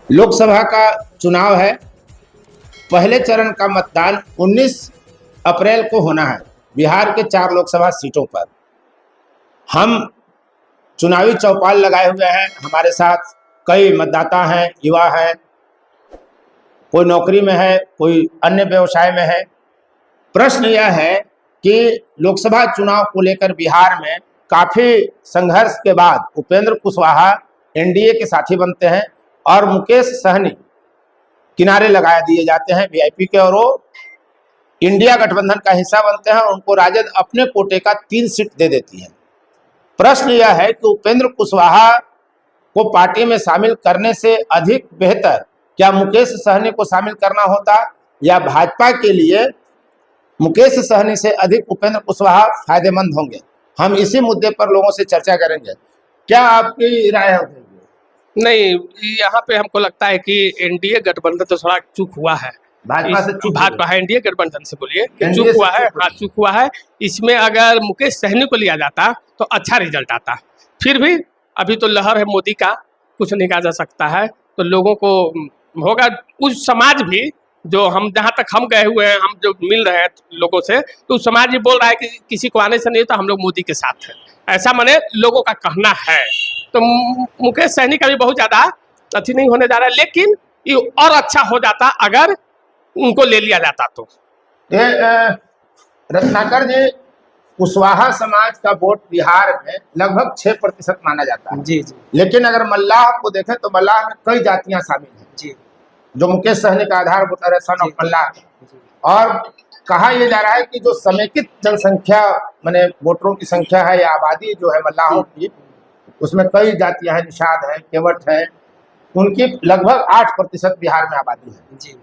लोकसभा का चुनाव है। पहले चरण का मतदान 19 अप्रैल को होना है बिहार के 4 लोकसभा सीटों पर। हम चुनावी चौपाल लगाए हुए हैं। हमारे साथ कई मतदाता हैं, युवा हैं, कोई नौकरी में है, कोई अन्य व्यवसाय में है। प्रश्न यह है कि लोकसभा चुनाव को लेकर बिहार में काफ़ी संघर्ष के बाद उपेंद्र कुशवाहा एनडीए के साथी बनते हैं और मुकेश सहनी किनारे लगा दिए जाते हैं वीआईपी के, और वो इंडिया गठबंधन का हिस्सा बनते हैं और उनको राजद अपने कोटे का 3 सीट दे देती है। प्रश्न यह है कि उपेंद्र कुशवाहा को पार्टी में शामिल करने से अधिक बेहतर क्या मुकेश सहनी को शामिल करना होता, या भाजपा के लिए मुकेश सहनी से अधिक उपेंद्र कुशवाहा फायदेमंद होंगे। हम इसी मुद्दे पर लोगों से चर्चा करेंगे। क्या आपकी राय है? नहीं, यहाँ पे हमको लगता है कि एनडीए गठबंधन तो थोड़ा चूक हुआ है। भाजपा से भाजपा है, एनडीए गठबंधन से बोलिए चूक हुआ है। हाँ, चूक हुआ है। इसमें अगर मुकेश सहनी को लिया जाता तो अच्छा रिजल्ट आता। फिर भी अभी तो लहर है मोदी का, कुछ नहीं कहा जा सकता है। तो लोगों को होगा, उस समाज भी जो हम जहाँ तक हम गए हुए हैं, हम जो मिल रहे हैं लोगों से, तो उस समाज भी बोल रहा है कि किसी को आने से नहीं तो हम लोग मोदी के साथ हैं, ऐसा माने लोगों का कहना है। तो मुकेश सहनी का भी बहुत ज़्यादा अच्छी नहीं होने जा रहा है, लेकिन ये और अच्छा हो जाता अगर उनको ले लिया जाता तो। रत्नाकर जी, कुशवाहा समाज का वोट बिहार में लगभग 6% माना जाता है। जी जी। लेकिन अगर मल्लाह को देखें तो मल्लाह में कई जातियां शामिल हैं जी। जो मुकेश सहनी का आधार वोटर है, सन ऑफ मल्लाह। और कहा यह जा रहा है कि जो समेकित जनसंख्या माने वोटरों की संख्या है या आबादी जो है मल्लाहों की, उसमें कई जातियां हैं, निषाद है, केवट है, उनकी लगभग 8% बिहार में आबादी है। जी।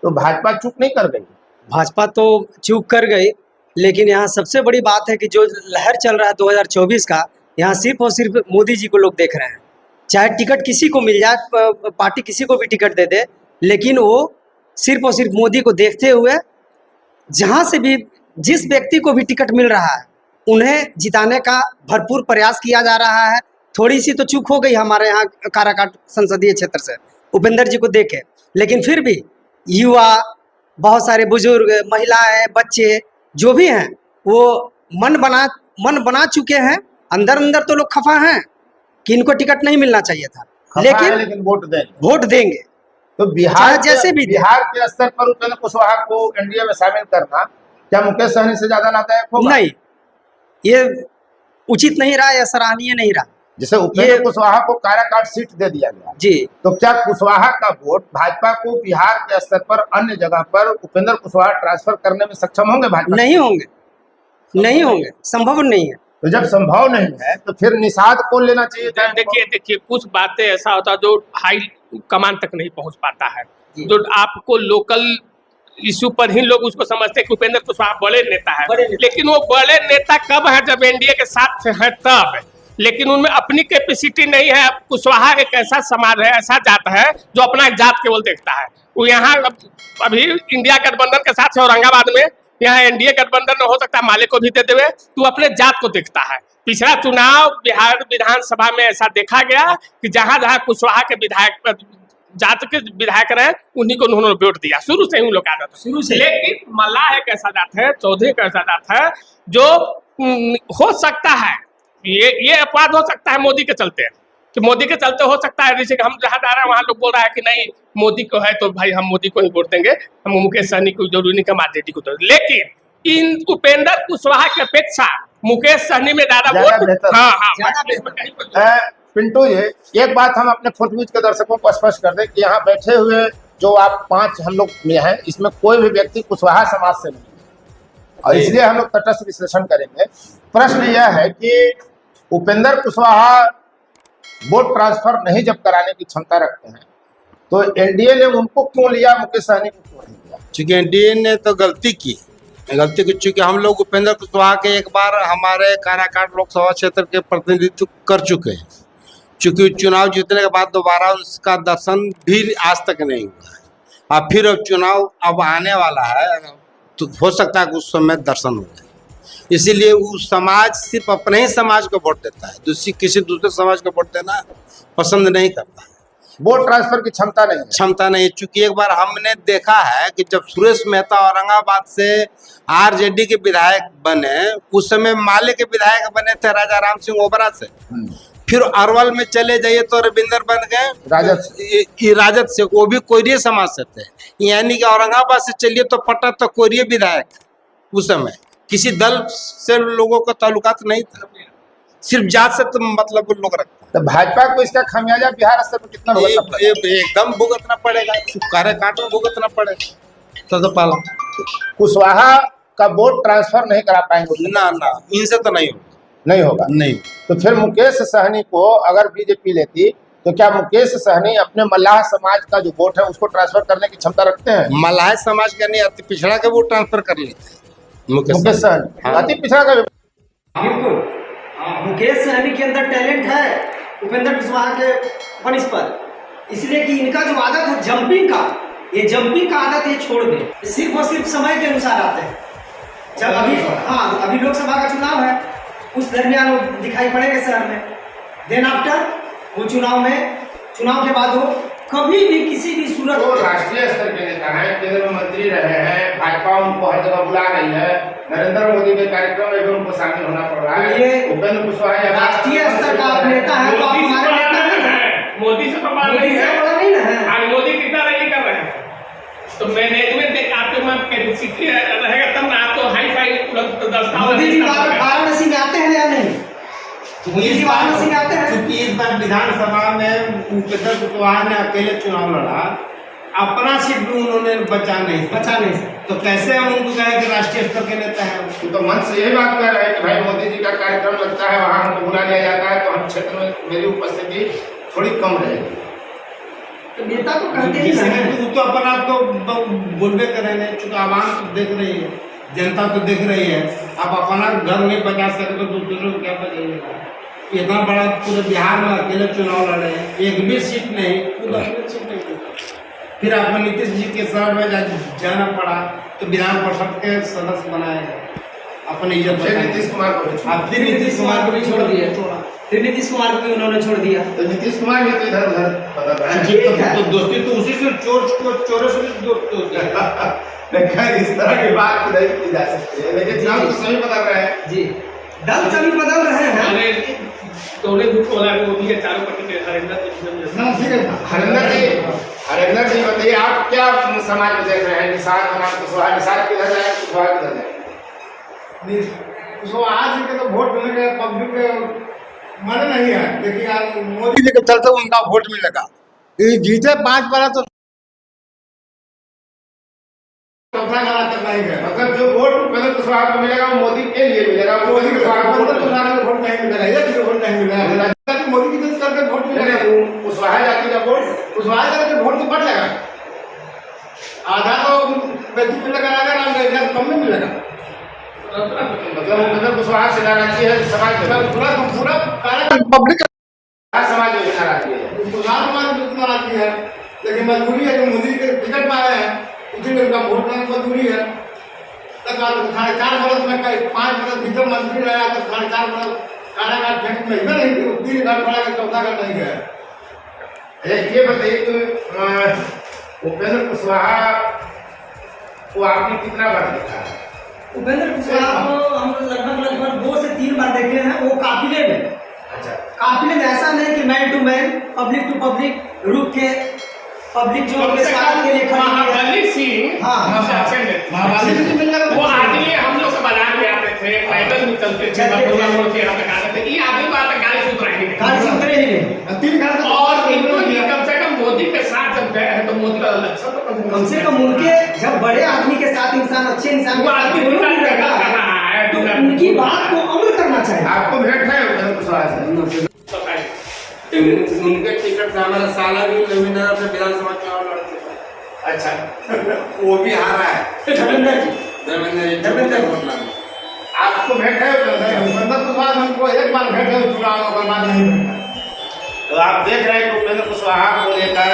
तो भाजपा चूक नहीं कर गई? भाजपा तो चूक कर गई, लेकिन यहाँ सबसे बड़ी बात है कि जो लहर चल रहा है 2024 का, यहाँ सिर्फ और सिर्फ मोदी जी को लोग देख रहे हैं। चाहे टिकट किसी को मिल जाए, पार्टी किसी को भी टिकट दे दे, लेकिन वो सिर्फ और सिर्फ मोदी को देखते हुए जहाँ से भी जिस व्यक्ति को भी टिकट मिल रहा है उन्हें जिताने का भरपूर प्रयास किया जा रहा है। थोड़ी सी तो चूक हो गई हमारे यहाँ काराकाट संसदीय क्षेत्र से उपेंद्र जी को देखे, लेकिन फिर भी युवा, बहुत सारे बुजुर्ग, महिलाएं, बच्चे जो भी हैं वो मन बना चुके हैं। अंदर अंदर तो लोग खफा हैं कि इनको टिकट नहीं मिलना चाहिए था, लेकिन वोट देंगे। तो बिहार जैसे भी बिहार के स्तर पर उपेंद्र कुशवाहा को एनडीए में शामिल करना क्या मुकेश सहनी से ज्यादा लाभदायक होगा? नहीं, ये उचित नहीं रहा, या सराहनीय नहीं रहा। जैसे उपेंद्र कुशवाहा को काराकाट सीट दे दिया गया जी, तो क्या कुशवाहा का वोट भाजपा को बिहार के स्तर पर अन्य जगह पर उपेंद्र कुशवाहा ट्रांसफर करने में सक्षम होंगे? भाजपा नहीं होंगे, नहीं होंगे, संभव नहीं है। तो जब संभव नहीं है तो फिर निषाद को लेना चाहिए। देखिए कुछ बातें ऐसा होता है जो हाई कमान तक नहीं पहुंच पाता है, जो आपको लोकल इशू पर ही लोग उसको समझते हैं कि उपेंद्र कुशवाहा बड़े नेता है, लेकिन वो बड़े नेता कब है? जब एनडीए के साथ है तब। लेकिन उनमें अपनी कैपेसिटी नहीं है। कुशवाहा एक ऐसा समाज है, ऐसा जात है जो अपना जात केवल देखता है। वो यहाँ अभी इंडिया गठबंधन के साथ औरंगाबाद में, यहाँ एनडीए गठबंधन हो सकता है माले को भी दे देवे, तो अपने जात को देखता है। पिछला चुनाव बिहार विधानसभा में ऐसा देखा गया कि जहां जहां कुशवाहा के विधायक जात के विधायक रहे उन्हीं को उन्होंने वोट दिया। शुरू से ही लोग आदत शुरू से। लेकिन मल्लाह एक ऐसा जात है, चौधरी एक ऐसा जात है जो हो सकता है ये अपवाद हो सकता है मोदी के चलते, कि मोदी के चलते हो सकता है। जैसे हम जहाँ जा रहे हैं वहाँ लोग बोल रहा है कि नहीं मोदी को है तो भाई हम मोदी को ही वोट देंगे, हम मुकेश सहनी को जरूरी नहीं, हम आरजेडी को। लेकिन इन उपेंद्र कुशवाहा की अपेक्षा मुकेश सहनी में ज्यादा वोट। हाँ, पिंटू जी, एक बात हम अपने फुटबीच के दर्शकों को स्पष्ट कर दें कि यहाँ बैठे हुए जो आप 5 हम लोग में हैं, इसमें कोई भी व्यक्ति कुशवाहा समाज से नहीं है, और इसलिए हम लोग तटस्थ विश्लेषण करेंगे। प्रश्न यह है कि उपेंद्र कुशवाहा वोट ट्रांसफर नहीं जब कराने की क्षमता रखते हैं तो एनडीए ने उनको क्यों लिया, मुकेश सहनी को क्यों नहीं लिया? चूंकि एनडीए ने तो गलती की चूंकि हम लोग उपेंद्र कुशवाहा के एक बार हमारे काराकाट लोकसभा क्षेत्र के प्रतिनिधित्व कर चुके हैं। चूंकि चुनाव जीतने के बाद दोबारा उसका दर्शन भी आज तक नहीं हुआ है। फिर अब चुनाव अब आने वाला है, तो हो सकता है कि उस समय दर्शन हो जाए। इसीलिए उस समाज सिर्फ अपने ही समाज को वोट देता है, किसी दूसरे समाज को वोट देना पसंद नहीं करता है। वोट ट्रांसफर की क्षमता नहीं है। क्षमता नहीं है। चूंकि एक बार हमने देखा है कि जब सुरेश मेहता औरंगाबाद से आरजेडी के विधायक बने, उस समय माले के विधायक बने थे राजा राम सिंह ओबरा से। फिर अरवल में चले जाइए तो रविंदर बन गए राजद से, वो भी कोरिया समाज से थे। यानी कि औरंगाबाद से चलिए तो पट्टा तो कोरिया विधायक उस समय, किसी दल से लोगों का ताल्लुकात नहीं था, सिर्फ जात से तो मतलब लोग रखते। तो भाजपा को इसका खामियाजा बिहार स्तर पर कितना एकदम भुगतना पड़ेगा, कार्यकाट में भुगतना पड़ेगा। सबसे पहला कुशवाहा का वोट ट्रांसफर नहीं करा पाएंगे ना, इनसे तो नहीं होगा। नहीं। तो फिर मुकेश सहनी को अगर बीजेपी लेती तो क्या मुकेश सहनी अपने मल्लाह समाज का जो वोट है उसको ट्रांसफर करने की क्षमता रखते हैं? मल्लाह समाज का नहीं, अति पिछड़ा का वोट ट्रांसफर कर लेते मुकेश सहनी। अति पिछड़ा का बिल्कुल मुकेश सहनी के अंदर टैलेंट है उपेंद्र कुशवाहा के वंश पर, इसलिए कि इनका जो आदत है जंपिंग का, ये जंपिंग का आदत ये छोड़ दे। सिर्फ और सिर्फ समय के अनुसार आते हैं। जब अभी लोकसभा का चुनाव है, उस दरमियान वो दिखाई पड़ेंगे शहर में। देन आफ्टर वो चुनाव के बाद वो कभी भी किसी भी सूरत वो राष्ट्रीय स्तर के नेता हैं, केंद्र में मंत्री रहे हैं, भाजपा उनको हर जगह बुला रही है, नरेंद्र मोदी के कार्यक्रम में भी उनको शामिल होना पड़ रहा है। ये उपेंद्र कुशवाहा राष्ट्रीय स्तर का नेता है, तो आप हमारे नेता हैं। मोदी से बड़ा नहीं है। मोदी कितना रैली कर रहे हैं, तो मैनेजमेंट देख आपके मन कैपेसिटी रहेगा तब ना। आप तो हाई फाई मोदी जी वाराणसी में आते हैं या नहीं? वाराणसी में आते हैं। क्योंकि इस बार विधानसभा में उपेंद्र कुशवाहा ने अकेले चुनाव लड़ा, अपना सीट भी उन्होंने बचा नहीं। तो कैसे हम उनको कहें कि राष्ट्रीय स्तर के नेता है? तो मन से यही बात कर रहे हैं कि भाई मोदी जी का कार्यक्रम लगता है, वहाँ हमको बुला लिया जाता है, तो हम क्षेत्र में मेरी उपस्थिति थोड़ी कम रहेगी। तो नेता तो कहते ही हैं, तू तो अपना तो बोलबे करेंगे, चूंकि आवाम तो देख रही है, जनता तो देख रही है। आप अपना घर नहीं बचा सकते तो दूसरों को क्या बचाइएगा? इतना बड़ा पूरे बिहार में अकेले चुनाव लड़े हैं, एक भी सीट नहीं, पूरा सीट नहीं। फिर आपको नीतीश जी के शहर में जाना पड़ा, तो विधान परिषद के सदस्य बनाए अपनी इज्जत। नीतीश कुमार को फिर नीतीश कुमार को भी छोड़ दिया, फिर नीतीश कुमार को भी उन्होंने छोड़ दिया। तो नीतीश कुमार भी तो इधर उधर बदल रहा है। तो दोस्ती तो उसी से चोरों से दोस्ती होती है। इस तरह की बात नहीं की जा सकती है, लेकिन नाम तो सभी बदल रहे हैं जी, दल सभी बदल रहे हैं। मोदी के चारों पट्टी हरिंदर जी बताइए, आप क्या समाज में देख रहे हैं? निषाद बनाम कुशवाहा, निषाद किधर जाए, कुशवाहा किधर जाए? कुशवाहा जी के तो वोट मिलेगा, पब्लिक मन नहीं है, लेकिन मोदी जी के चलते उनका वोट मिलेगा। जीते 5 बार तो मतलब जो वोट उपेंद्र कुशवाहा को मिलेगा वो मोदी के लिए मिलेगा, मोदी के वोट नहीं मिलेगा, ये वोट नहीं मिलेगा, मोदी की तरफ करके वोट मिलेगा। कुशवाहा जाति का वोट, कुशवाहा जाति का वोट तो बढ़ जाएगा, आधा तो व्यक्ति मिलेगा, आधा कम में मिलेगा। मतलब उपेंद्र कुशवाहा से नाराजगी है समाज में, पूरा पब्लिक समाज में नाराजगी है, नाराजगी है, लेकिन मजबूरी है कि मोदी के टिकट पाए हैं, इसीलिए उनका वोट में मजबूरी है। 4.5 बरस में 5 बरस भीतर मंत्री रहा, तो 4.5 बरस कारागार फेंक में नहीं, 3 घर पड़ा के 4था घर नहीं गया। ये बताइए कि उपेंद्र कुशवाहा को आपने कितना बार देखा है? उपेंद्र कुशवाहा को हम लगभग 2 से 3 बार देखे हैं, वो काफिले में। अच्छा, काफिले में ऐसा नहीं कि man to man, public to public रुक के, पब्लिक जो के साथ के लिए महाबली सिंह, वो आदमी हम लोग से बाजार में आते थे, पैदल निकलते थे, मोड़ के यहाँ तक आते थे। ये आदमी बात गाड़ी से उतरा ही नहीं, और कम से कम मोदी के साथ जब गए हैं तो मोदी का लक्ष्य तो कम से कम उनके, जब बड़े आदमी के साथ इंसान, अच्छे इंसान वो आदमी तो उनकी बात को अमल करना चाहिए। आपको भेंट है उपेंद्र कुशवाहा से? उनके टिकट से हमारा साला भी लवीनगर से विधानसभा चुनाव लड़ते थे। अच्छा, वो भी हारा है, धर्मेंद्र जी। आपको भेंट है उपेंद्र कुशवाहा हमको एक बार भेंट है, चुनाव के बाद नहीं भेंटा। तो आप देख रहे हैं कि उपेंद्र कुशवाहा को लेकर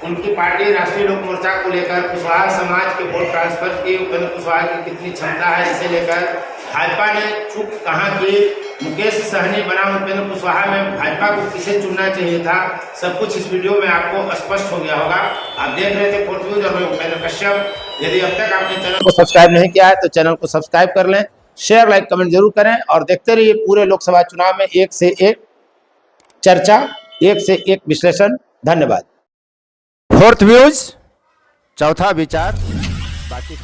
उनकी पार्टी राष्ट्रीय लोक मोर्चा को लेकर कुशवाहा समाज के वोट ट्रांसफर की उपेंद्र कुशवाहा की कितनी क्षमता है, इसे लेकर भाजपा ने चूक कहाँ की, मुकेश सहनी बना उपेंद्र कुशवाहा में भाजपा को किसे चुनना चाहिए था, सब कुछ इस वीडियो में आपको स्पष्ट हो गया होगा। आप देख रहे थे फोर्थ न्यूज और मैं उपेंद्र कश्यप। यदि अब तक आपने चैनल को सब्सक्राइब नहीं किया है तो चैनल को सब्सक्राइब कर लें, शेयर लाइक कमेंट जरूर करें और देखते रहिए पूरे लोकसभा चुनाव में एक से एक चर्चा, एक से एक विश्लेषण। धन्यवाद। फोर्थ व्यूज, चौथा विचार, बाकी